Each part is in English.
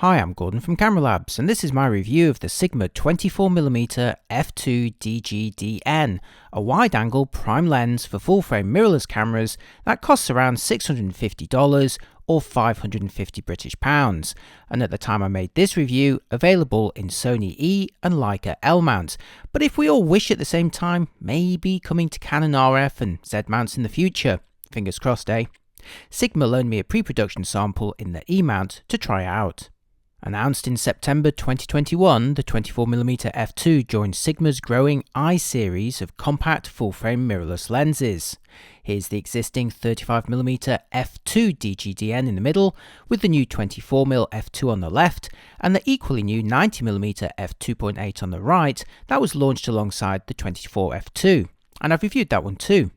Hi, I'm Gordon from Camera Labs, and this is my review of the Sigma 24mm f2 DGDN, a wide-angle prime lens for full-frame mirrorless cameras that costs around $650 or £550, and at the time I made this review, available in Sony E and Leica L mount, but if we all wish at the same time, maybe coming to Canon RF and Z mounts in the future. Fingers crossed, eh? Sigma loaned me a pre-production sample in the E mount to try out. Announced in September 2021, the 24mm f2 joined Sigma's growing I series of compact full-frame mirrorless lenses. Here's the existing 35mm f2 DGDN in the middle, with the new 24mm f2 on the left, and the equally new 90mm f2.8 on the right that was launched alongside the 24 f2, and I've reviewed that one too.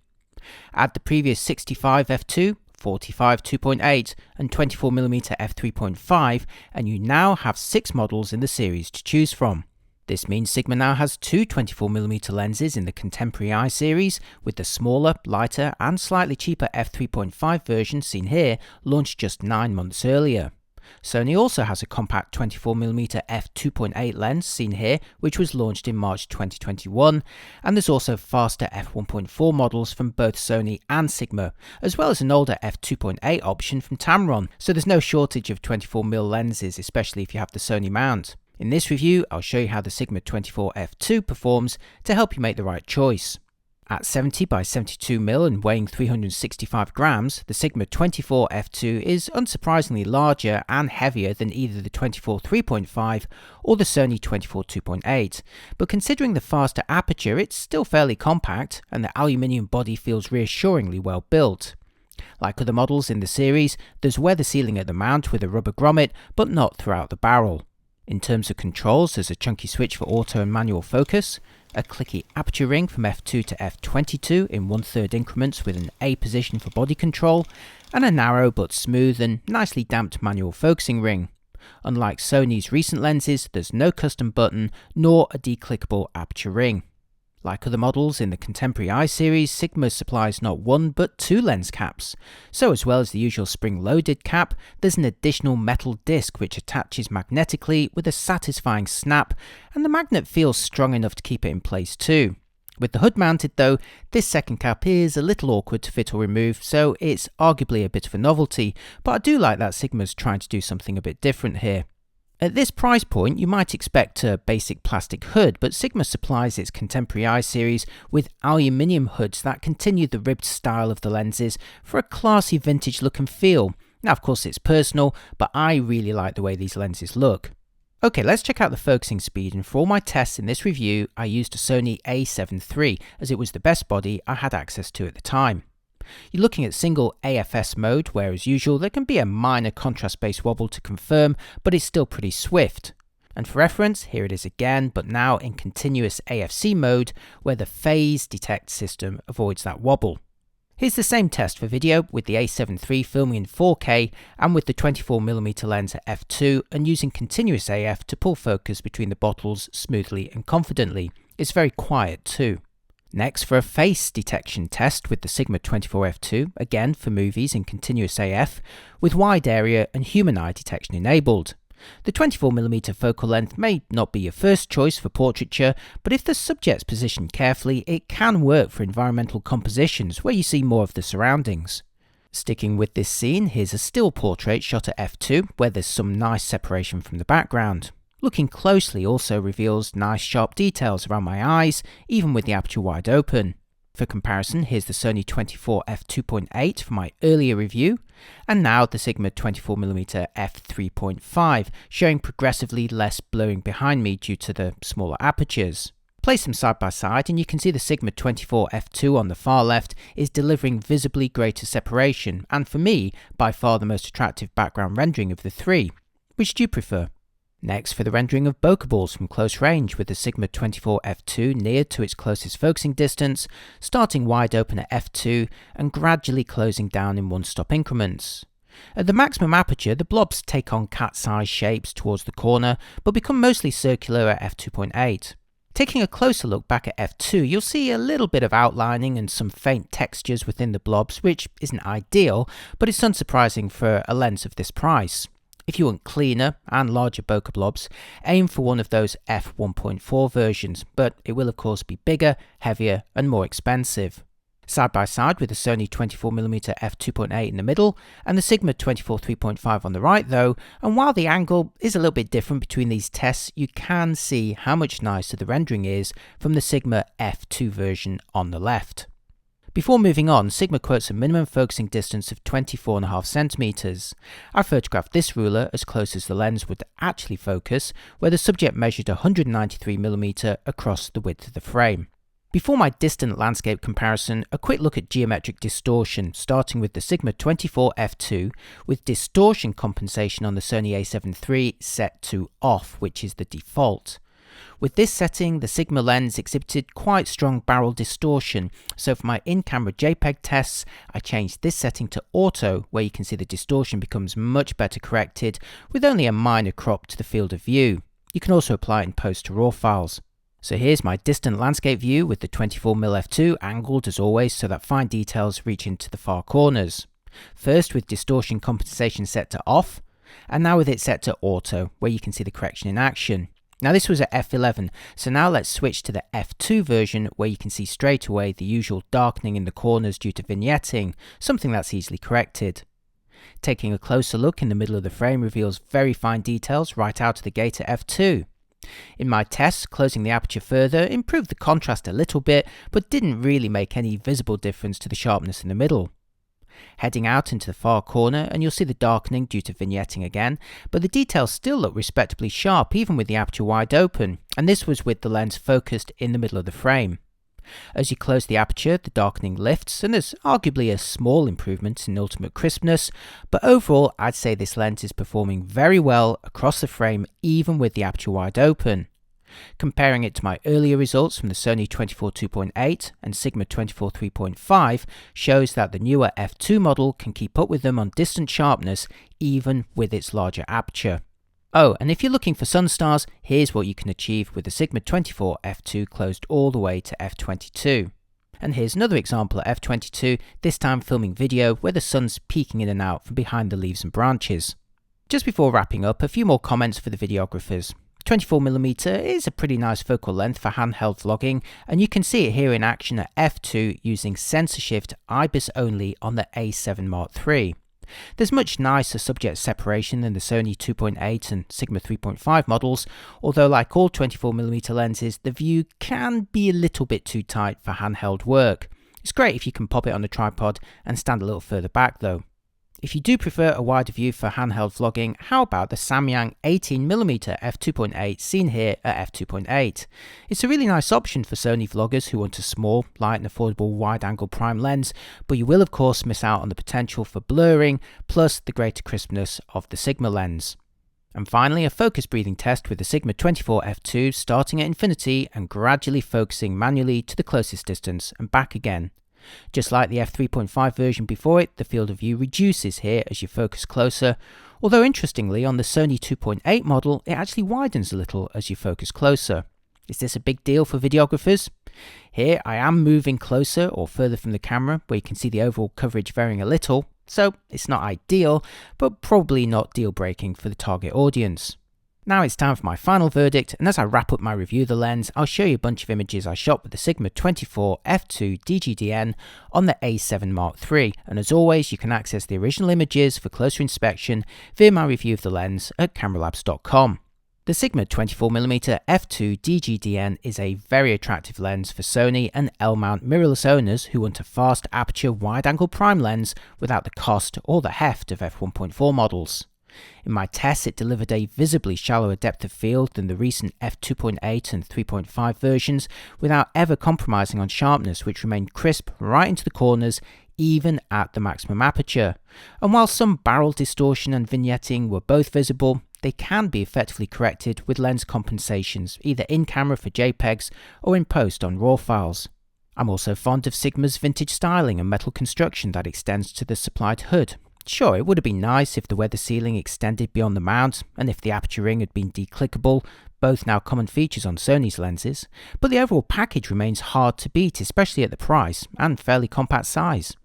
Add the previous 65 f2, 45 2.8 and 24mm f3.5 and you now have 6 models in the series to choose from. This means Sigma now has 2 24mm lenses in the contemporary I series, with the smaller, lighter and slightly cheaper f3.5 version seen here launched just 9 months earlier. Sony also has a compact 24mm f2.8 lens seen here, which was launched in March 2021, and there's also faster f1.4 models from both Sony and Sigma, as well as an older f2.8 option from Tamron, so there's no shortage of 24mm lenses, especially if you have the Sony mount. In this review, I'll show you how the Sigma 24 f2 performs to help you make the right choice. At 70 by 72mm and weighing 365 grams, the Sigma 24 f2 is unsurprisingly larger and heavier than either the 24 3.5 or the Sony 24 2.8, but considering the faster aperture, it's still fairly compact and the aluminium body feels reassuringly well built. Like other models in the series, there's weather sealing at the mount with a rubber grommet, but not throughout the barrel. In terms of controls, there's a chunky switch for auto and manual focus, a clicky aperture ring from f2 to f22 in 1/3 increments with an A position for body control, and a narrow but smooth and nicely damped manual focusing ring. Unlike Sony's recent lenses, there's no custom button nor a declickable aperture ring. Like other models in the contemporary I series, Sigma supplies not one but 2 lens caps. So as well as the usual spring-loaded cap, there's an additional metal disc which attaches magnetically with a satisfying snap, and the magnet feels strong enough to keep it in place too. With the hood mounted though, this second cap is a little awkward to fit or remove, so it's arguably a bit of a novelty, but I do like that Sigma's trying to do something a bit different here. At this price point, you might expect a basic plastic hood, but Sigma supplies its contemporary I series with aluminium hoods that continue the ribbed style of the lenses for a classy vintage look and feel. Now, of course, it's personal, but I really like the way these lenses look. Okay, let's check out the focusing speed, and for all my tests in this review, I used a Sony A7 III as it was the best body I had access to at the time. You're looking at single AFS mode, where as usual there can be a minor contrast-based wobble to confirm, but it's still pretty swift. And for reference, here it is again, but now in continuous AFC mode, where the phase detect system avoids that wobble. Here's the same test for video, with the A7 III filming in 4K and with the 24mm lens at f2 and using continuous AF to pull focus between the bottles smoothly and confidently. It's very quiet too. Next, for a face detection test with the Sigma 24 f2, again for movies in continuous AF, with wide area and human eye detection enabled. The 24mm focal length may not be your first choice for portraiture, but if the subject's positioned carefully, it can work for environmental compositions where you see more of the surroundings. Sticking with this scene, here's a still portrait shot at f2 where there's some nice separation from the background. Looking closely also reveals nice sharp details around my eyes, even with the aperture wide open. For comparison, here's the Sony 24 f2.8 for my earlier review, and now the Sigma 24mm f3.5, showing progressively less blurring behind me due to the smaller apertures. Place them side by side and you can see the Sigma 24 f2 on the far left is delivering visibly greater separation, and for me, by far the most attractive background rendering of the three. Which do you prefer? Next, for the rendering of bokeh balls from close range with the Sigma 24 f2 near to its closest focusing distance, starting wide open at f2 and gradually closing down in one-stop increments. At the maximum aperture, the blobs take on cat-sized shapes towards the corner, but become mostly circular at f2.8. Taking a closer look back at f2, you'll see a little bit of outlining and some faint textures within the blobs, which isn't ideal, but it's unsurprising for a lens of this price. If you want cleaner and larger bokeh blobs, aim for one of those f1.4 versions, but it will of course be bigger, heavier and more expensive. Side by side with the Sony 24mm f2.8 in the middle and the Sigma 24 3.5 on the right though, and while the angle is a little bit different between these tests, you can see how much nicer the rendering is from the Sigma f2 version on the left. Before moving on, Sigma quotes a minimum focusing distance of 24.5cm. I photographed this ruler as close as the lens would actually focus, where the subject measured 193mm across the width of the frame. Before my distant landscape comparison, a quick look at geometric distortion, starting with the Sigma 24 f2 with distortion compensation on the Sony a7 III set to off, which is the default. With this setting, the Sigma lens exhibited quite strong barrel distortion, so for my in-camera JPEG tests, I changed this setting to auto, where you can see the distortion becomes much better corrected with only a minor crop to the field of view. You can also apply it in post to RAW files. So here's my distant landscape view with the 24mm f2 angled as always so that fine details reach into the far corners. First with distortion compensation set to off, and now with it set to auto, where you can see the correction in action. Now this was at f11, so now let's switch to the f2 version where you can see straight away the usual darkening in the corners due to vignetting, something that's easily corrected. Taking a closer look in the middle of the frame reveals very fine details right out of the gate at f2. In my tests, closing the aperture further improved the contrast a little bit, but didn't really make any visible difference to the sharpness in the middle. Heading out into the far corner and you'll see the darkening due to vignetting again, but the details still look respectably sharp even with the aperture wide open, and this was with the lens focused in the middle of the frame. As you close the aperture, the darkening lifts, and there's arguably a small improvement in ultimate crispness, but overall I'd say this lens is performing very well across the frame even with the aperture wide open. Comparing it to my earlier results from the Sony 24 2.8 and Sigma 24 3.5 shows that the newer f2 model can keep up with them on distant sharpness even with its larger aperture. Oh, and if you're looking for sunstars, here's what you can achieve with the Sigma 24 f2 closed all the way to f22. And here's another example at f22, this time filming video where the sun's peeking in and out from behind the leaves and branches. Just before wrapping up, a few more comments for the videographers. 24mm is a pretty nice focal length for handheld vlogging, and you can see it here in action at f2 using sensor shift IBIS only on the a7 Mark III. There's much nicer subject separation than the Sony 2.8 and Sigma 3.5 models, although like all 24mm lenses, the view can be a little bit too tight for handheld work. It's great if you can pop it on a tripod and stand a little further back though. If you do prefer a wider view for handheld vlogging, how about the Samyang 18mm f2.8 seen here at f2.8? It's a really nice option for Sony vloggers who want a small, light and affordable wide-angle prime lens, but you will of course miss out on the potential for blurring, plus the greater crispness of the Sigma lens. And finally, a focus breathing test with the Sigma 24 f2 starting at infinity and gradually focusing manually to the closest distance and back again. Just like the f3.5 version before it, the field of view reduces here as you focus closer, although interestingly on the Sony 2.8 model it actually widens a little as you focus closer. Is this a big deal for videographers? Here I am moving closer or further from the camera where you can see the overall coverage varying a little, so it's not ideal, but probably not deal breaking for the target audience. Now it's time for my final verdict, and as I wrap up my review of the lens, I'll show you a bunch of images I shot with the Sigma 24 f2 DGDN on the a7 Mark III, and as always you can access the original images for closer inspection via my review of the lens at cameralabs.com. The Sigma 24mm f2 DGDN is a very attractive lens for Sony and L-mount mirrorless owners who want a fast aperture wide-angle prime lens without the cost or the heft of f1.4 models. In my tests, it delivered a visibly shallower depth of field than the recent f2.8 and 3.5 versions without ever compromising on sharpness, which remained crisp right into the corners even at the maximum aperture. And while some barrel distortion and vignetting were both visible, they can be effectively corrected with lens compensations, either in camera for JPEGs or in post on RAW files. I'm also fond of Sigma's vintage styling and metal construction that extends to the supplied hood. Sure, it would have been nice if the weather sealing extended beyond the mount, and if the aperture ring had been declickable, both now common features on Sony's lenses, but the overall package remains hard to beat, especially at the price and fairly compact size.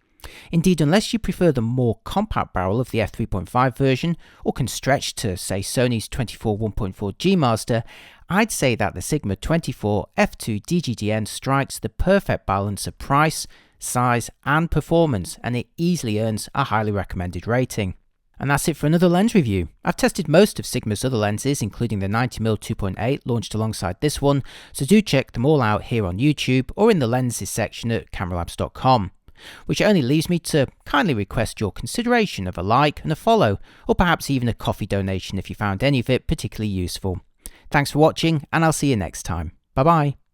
Indeed, unless you prefer the more compact barrel of the f3.5 version, or can stretch to, say, Sony's 24 1.4G Master, I'd say that the Sigma 24 f2 DGDN strikes the perfect balance of price, size and performance, and it easily earns a highly recommended rating. And that's it for another lens review. I've tested most of Sigma's other lenses, including the 90mm 2.8 launched alongside this one, so do check them all out here on YouTube or in the lenses section at cameralabs.com. Which only leaves me to kindly request your consideration of a like and a follow, or perhaps even a coffee donation if you found any of it particularly useful. Thanks for watching, and I'll see you next time. Bye bye.